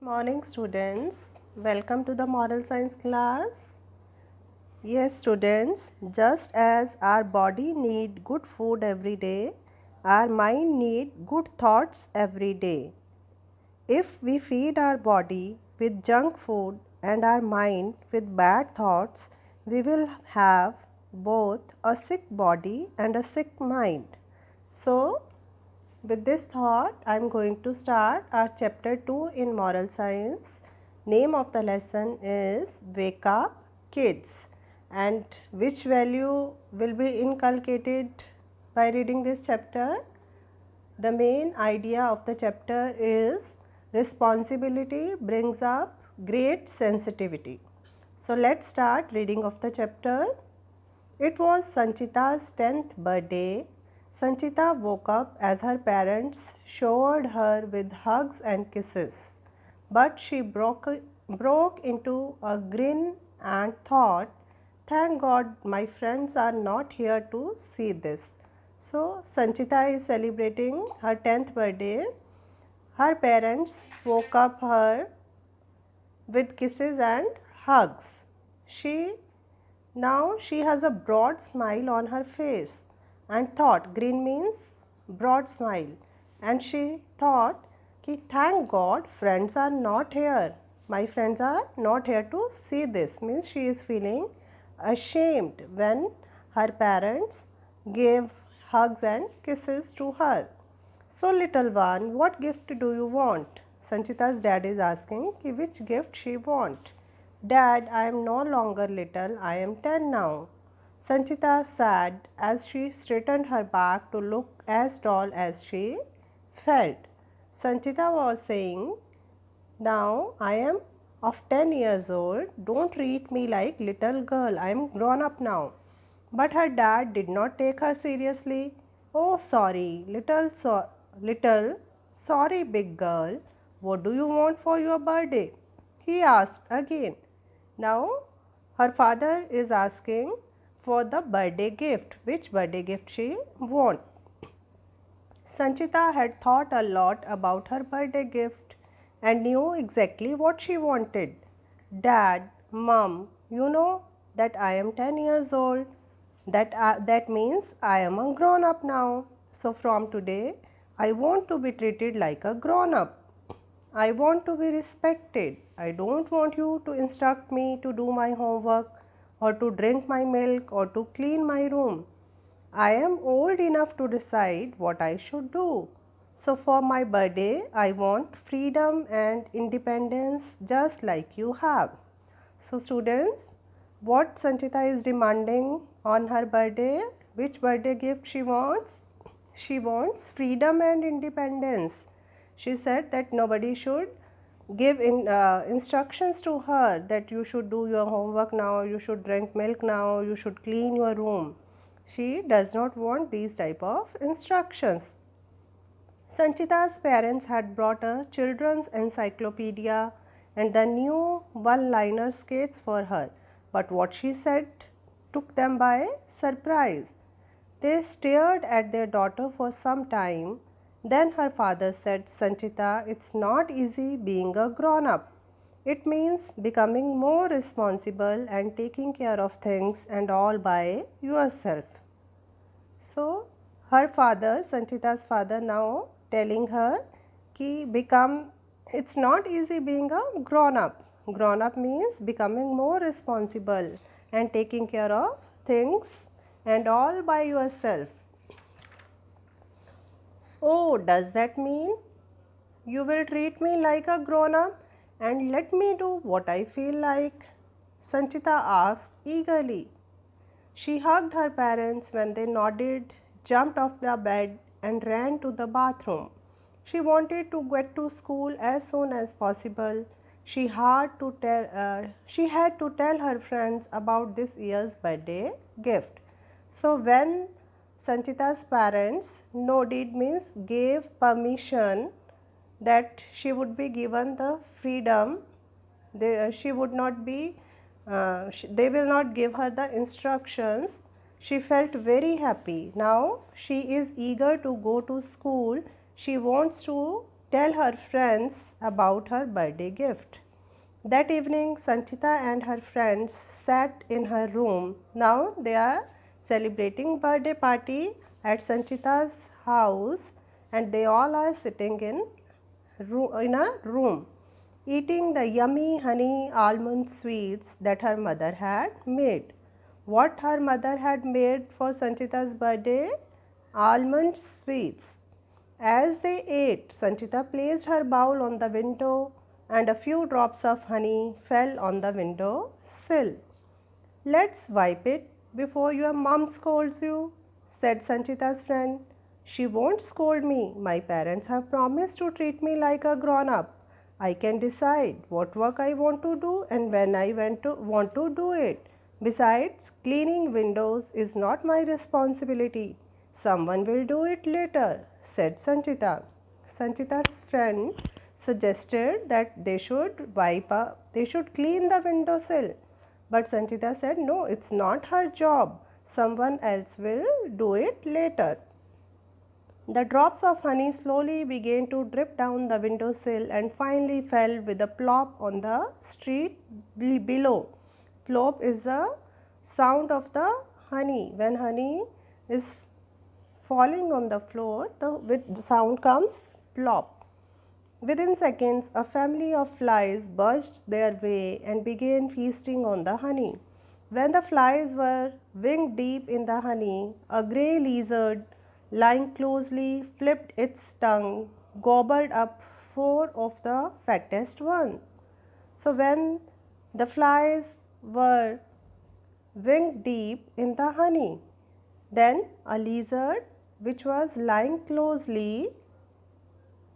Morning students, welcome to the moral science class. Yes students, just as our body need good food every day, our mind need good thoughts every day. If we feed our body with junk food and our mind with bad thoughts, we will have both a sick body and a sick mind. So, with this thought, I am going to start our chapter 2 in moral science. Name of the lesson is Wake Up Kids, and which value will be inculcated by reading this chapter? The main idea of the chapter is responsibility brings up great sensitivity. So let's start reading of the chapter. It was Sanchita's 10th birthday. Sanchita woke up as her parents showered her with hugs and kisses. But she broke into a grin and thought, thank God my friends are not here to see this. So, Sanchita is celebrating her 10th birthday. Her parents woke up her with kisses and hugs. Now she has a broad smile on her face and thought, green means broad smile, and she thought कि thank God friends are not here. My friends are not here to see this. Means she is feeling ashamed when her parents gave hugs and kisses to her. So little one, what gift do you want? Sanchita's dad is asking कि which gift she want. Dad, I am no longer little, I am 10 now. Sanchita sighed as she straightened her back to look as tall as she felt. Sanchita was saying, now I am of 10 years old, don't treat me like little girl, I am grown up now. But her dad did not take her seriously. Oh sorry, little, sorry big girl, what do you want for your birthday? He asked again. Now her father is asking for the birthday gift. Which birthday gift she want? Sanchita had thought a lot about her birthday gift and knew exactly what she wanted. Dad, Mom, you know that I am 10 years old. That means I am a grown up now. So from today, I want to be treated like a grown up. I want to be respected. I don't want you to instruct me to do my homework or to drink my milk or to clean my room. I am old enough to decide what I should do. So for my birthday, I want freedom and independence just like you have. So students, what Sanchita is demanding on her birthday, which birthday gift she wants? She wants freedom and independence. She said that nobody should give instructions to her that you should do your homework now, you should drink milk now, you should clean your room. She does not want these type of instructions. Sanchita's parents had brought a children's encyclopedia and the new one-liner sketches for her, but what she said took them by surprise. They stared at their daughter for some time. Then her father said, Sanchita, it's not easy being a grown-up. It means becoming more responsible and taking care of things and all by yourself. So her father, Sanchita's father, now telling her कि become, it's not easy being a grown up. Grown up means becoming more responsible and taking care of things and all by yourself. Oh, does that mean you will treat me like a grown up and let me do what I feel like? Sanchita asked eagerly. She hugged her parents when they nodded, jumped off the bed, and ran to the bathroom. She wanted to get to school as soon as possible. She had to tell her friends about this year's birthday gift. So when Sanchita's parents nodded means gave permission that she would be given the freedom, she would not be they will not give her the instructions. She felt very happy. Now she is eager to go to school. She wants to tell her friends about her birthday gift. That evening, Sanchita and her friends sat in her room. Now they are celebrating birthday party at Sanchita's house, and they all are sitting in a room eating the yummy honey almond sweets that her mother had made. What her mother had made for Sanchita's birthday? Almond sweets. As they ate, Sanchita placed her bowl on the window and a few drops of honey fell on the window sill. Let's wipe it before your mom scolds you, said Sanchita's friend. She won't scold me. My parents have promised to treat me like a grown up. I can decide what work I want to do and when I want to do it. Besides, cleaning windows is not my responsibility. Someone will do it later, said Sanchita. Sanchita's friend suggested that they should clean the windowsill. But Sanchita said, no, it's not her job. Someone else will do it later. The drops of honey slowly began to drip down the windowsill and finally fell with a plop on the street below. Plop is the sound of the honey. When honey is falling on the floor, the sound comes plop. Within seconds, a family of flies buzzed their way and began feasting on the honey. When the flies were wing deep in the honey, a grey lizard lying closely flipped its tongue, gobbled up four of the fattest ones. So when the flies were wing deep in the honey, then a lizard which was lying closely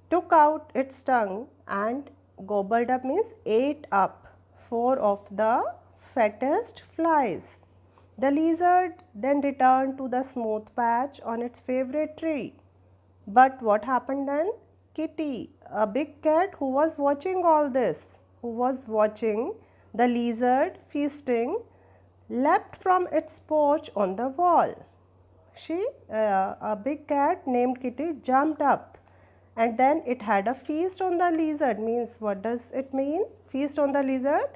took out its tongue and gobbled up means ate up four of the fattest flies. The lizard then returned to the smooth patch on its favorite tree. But what happened then? Kitty, a big cat who was watching all this, who was watching the lizard feasting, leapt from its perch on the wall. A big cat named Kitty jumped up and then it had a feast on the lizard. Means what does it mean? Feast on the lizard.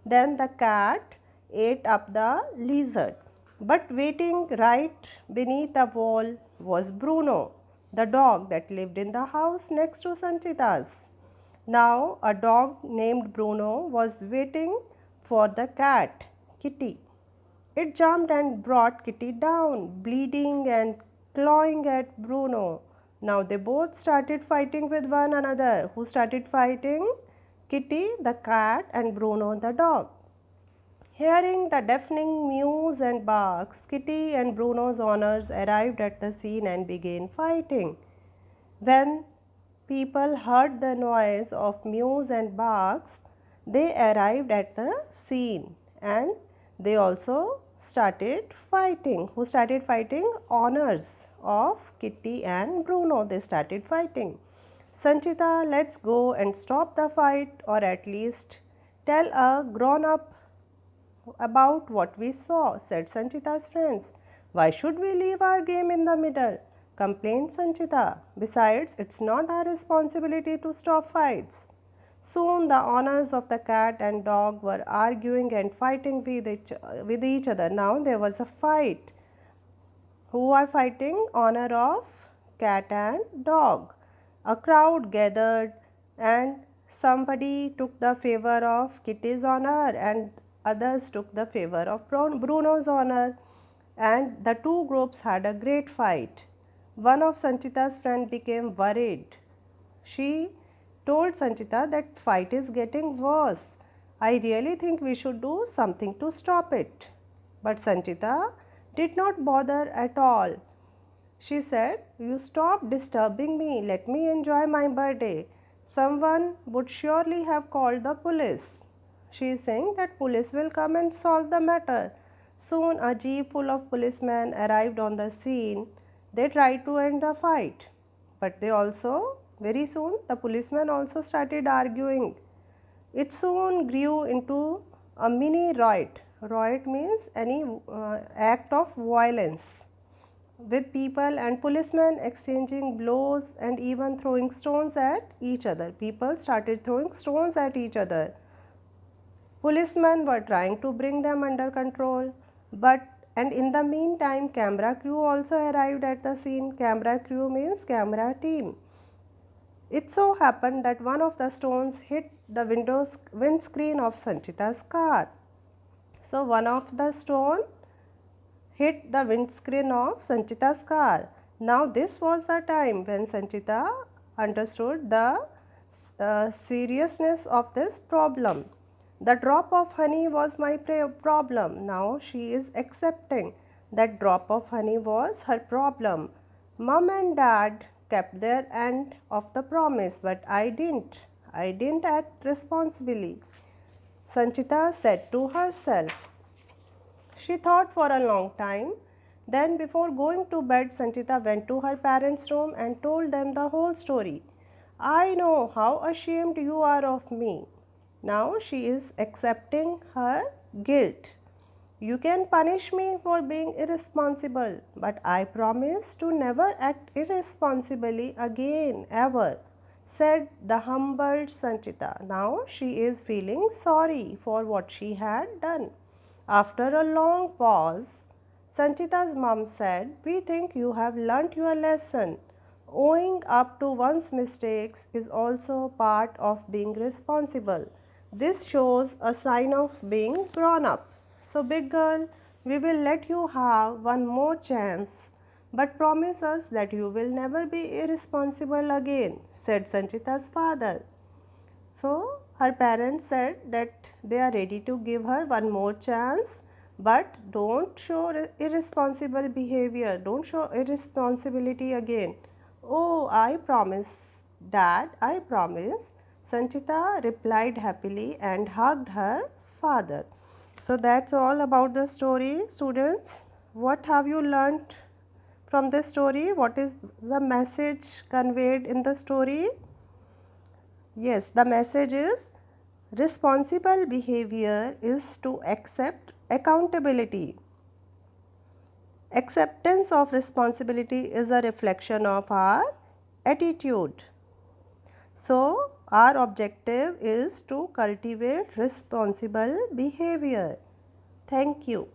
Then the cat ate up the lizard. But waiting right beneath the wall was Bruno, the dog that lived in the house next to Sanchita's. Now a dog named Bruno was waiting for the cat, Kitty. It jumped and brought Kitty down, bleeding and clawing at Bruno. Now they both started fighting with one another. Who started fighting? Kitty, the cat, and Bruno, the dog. Hearing the deafening mews and barks, Kitty and Bruno's owners arrived at the scene and began fighting. When people heard the noise of mews and barks, they arrived at the scene and they also started fighting. Who started fighting? Owners of Kitty and Bruno. They started fighting. Sanchita, let's go and stop the fight, or at least tell a grown up about what we saw, said Sanchita's friends. Why should we leave our game in the middle? Complained Sanchita. Besides, it's not our responsibility to stop fights. Soon the owners of the cat and dog were arguing and fighting with each other. Now there was a fight. Who are fighting? Owner of cat and dog. A crowd gathered and somebody took the favor of Kitty's owner and others took the favor of Bruno's owner, and the two groups had a great fight. One of Sanchita's friends became worried. She told Sanchita that fight is getting worse. I really think we should do something to stop it. But Sanchita did not bother at all. She said, you stop disturbing me. Let me enjoy my birthday. Someone would surely have called the police. She is saying that police will come and solve the matter. Soon a jeep full of policemen arrived on the scene. They tried to end the fight. But very soon, the policemen also started arguing. It soon grew into a mini riot. Riot means any act of violence. with people and policemen exchanging blows and even throwing stones at each other. People started throwing stones at each other. Policemen were trying to bring them under control, but and in the meantime, camera crew also arrived at the scene. Camera crew means camera team. It so happened that one of the stones hit the windscreen of Sanchita's car. So one of the stone hit the windscreen of Sanchita's car. Now this was the time when Sanchita understood the seriousness of this problem. The drop of honey was my problem. Now she is accepting that drop of honey was her problem. Mom and dad kept their end of the promise, but I didn't. I didn't act responsibly, Sanchita said to herself. She thought for a long time. Then, before going to bed, Sanchita went to her parents' room and told them the whole story. I know how ashamed you are of me. Now she is accepting her guilt. You can punish me for being irresponsible, but I promise to never act irresponsibly again, ever, said the humbled Sanchita. Now she is feeling sorry for what she had done. After a long pause, Sanchita's mom said, we think you have learnt your lesson. Owing up to one's mistakes is also part of being responsible. This shows a sign of being grown up. So, big girl, we will let you have one more chance, but promise us that you will never be irresponsible again, said Sanchita's father. So, her parents said that they are ready to give her one more chance, but don't show irresponsible behavior, don't show irresponsibility again. Oh, I promise, Dad, I promise. Sanchita replied happily and hugged her father. So, that's all about the story, students. What have you learnt from this story? What is the message conveyed in the story? Yes, the message is responsible behavior is to accept accountability. Acceptance of responsibility is a reflection of our attitude. So, our objective is to cultivate responsible behavior. Thank you.